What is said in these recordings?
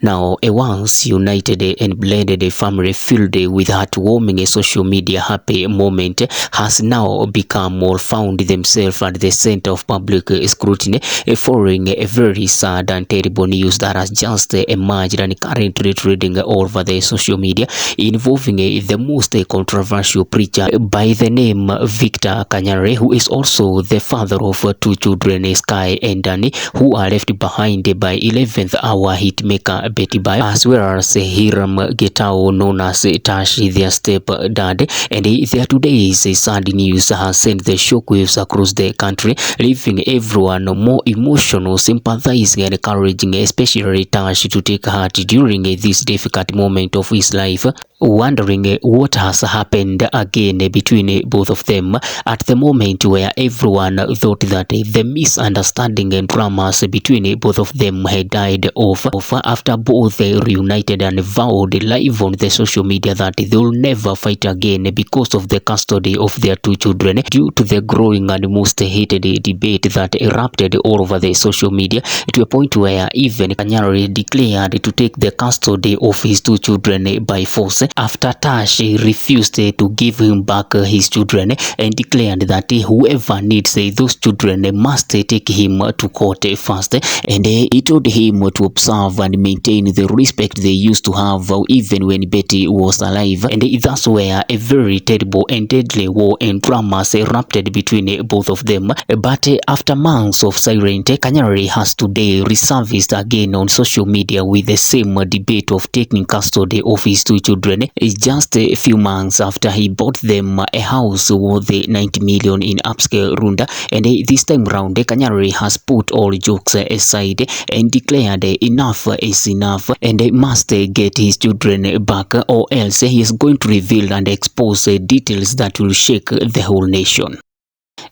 Now, a once united and blended family filled with heartwarming social media happy moment has now become or found themselves at the center of public scrutiny following a very sad and terrible news that has just emerged and currently trending all over the social media, involving the most controversial preacher by the name Victor Kanyari, who is also the father of two children, Sky and Danny, who are left behind by 11th hour hitmaker Betty Bayo, as well as Hiram Getao, known as Tash, their stepdad. And their today's sad news has sent the shockwaves across the country, leaving everyone more emotional, sympathizing and encouraging, especially Tash, to take heart during this difficult moment of his life, wondering what has happened again between both of them at the moment where everyone thought that the misunderstanding and dramas between both of them had died off after both reunited and vowed live on the social media that they will never fight again because of the custody of their two children, due to the growing and most hated debate that erupted all over the social media, to a point where even Kanyari declared to take the custody of his two children by force after Tash refused to give him back his children and declared that whoever needs those children must take him to court first, and he told him to observe and maintain the respect they used to have even when Betty was alive. And that's where a very terrible and deadly war and dramas erupted between both of them. But after months of silence, Kanyari has today resurfaced again on social media with the same debate of taking custody of his two children, just a few months after he bought them a house worth 90 million in upscale Runda. And this time round, Kanyari has put all jokes aside and declared enough is enough and he must get his children back, or else he is going to reveal and expose details that will shake the whole nation.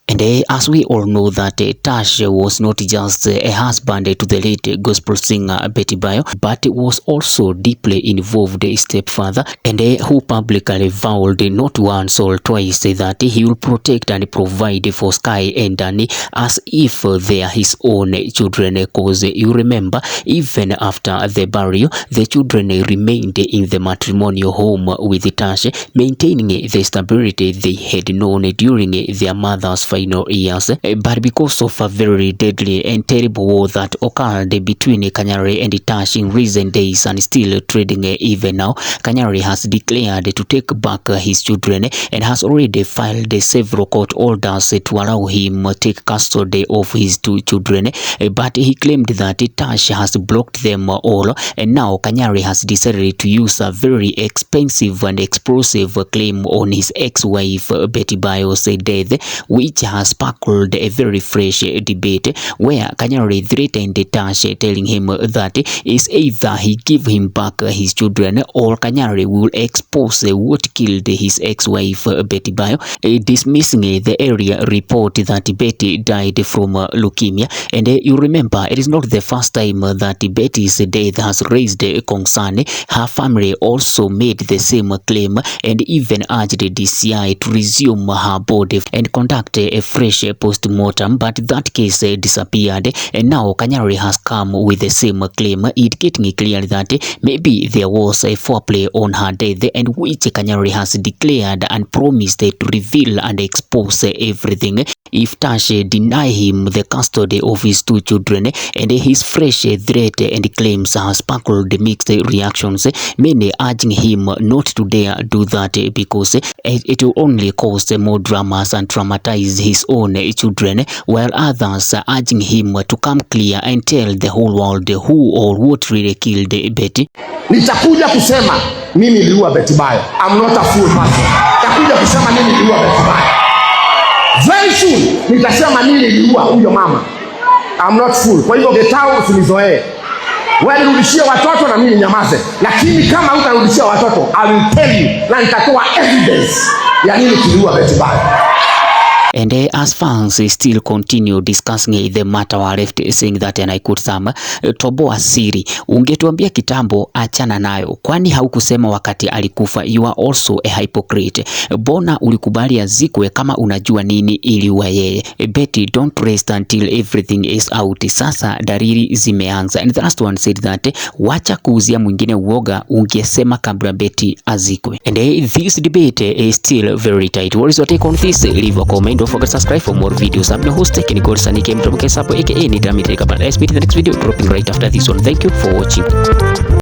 And as we all know that Tash was not just a husband to the late gospel singer Betty Bayo, but was also deeply involved stepfather, and who publicly vowed not once or twice that he will protect and provide for Sky and Danny as if they are his own children. Because you remember, even after the burial, the children remained in the matrimonial home with Tash, maintaining the stability they had known during their mother's final years. But because of a very deadly and terrible war that occurred between Kanyari and Tash in recent days and still trading even now, Kanyari has declared to take back his children and has already filed several court orders to allow him take custody of his two children. But he claimed that Tash has blocked them all, and now Kanyari has decided to use a very expensive and explosive claim on his ex-wife Betty Bayo's death, which has sparkled a very fresh debate where Kanyari threatened Tash, telling him that is either he give him back his children or Kanyari will expose what killed his ex-wife Betty Bayo, dismissing the area report that Betty died from leukemia. And you remember, it is not the first time that Betty's death has raised concern. Her family also made the same claim and even urged the DCI to resume her body and conduct a fresh post-mortem, but that case disappeared, and now Kanyari has come with the same claim, indicating clear that maybe there was a foreplay on her death, and which Kanyari has declared and promised to reveal and expose everything if Tash deny him the custody of his two children. And his fresh threat and claims has sparkled mixed reactions, many urging him not to dare do that because it will only cause more dramas and traumatize his own children, while others are urging him to come clear and tell the whole world who or what really killed Betty. Nitakuja kusema mimi niliua Betty Bayo. I'm not a fool person. Nitakuja kusema mimi niliua Betty Bayo. Very soon nitasema mimi niliua huyo mama. I'm not fool. Kwa hivyo Getao usinizoee. Wewe nirudishie watoto na mimi nyamaze. Lakini kama hutarudishia watoto, I will tell you na nitatoa evidence ya nini niliua Betty Bayo. And as fans still continue discussing the matter, were left saying that, and I quote some, toboa siri, ungetuambia kitambo, achana nayo, kwani haukusema wakati alikufa? You are also a hypocrite. Bona ulikubali azikwe kama unajua nini iliua yeye? Betty, don't rest until everything is out. Sasa dalili zimeanza. And the last one said that, wacha kuuzia mwingine uoga, ungesema kabla Betty azikwe. And this debate is still very tight. What is your take on this? Leave a comment. Don't forget to subscribe for more videos. I'm your host, Technical Sanike Mtoboke Sapo, aka Nitami Take up an SPT. The next video dropping right after this one. Thank you for watching.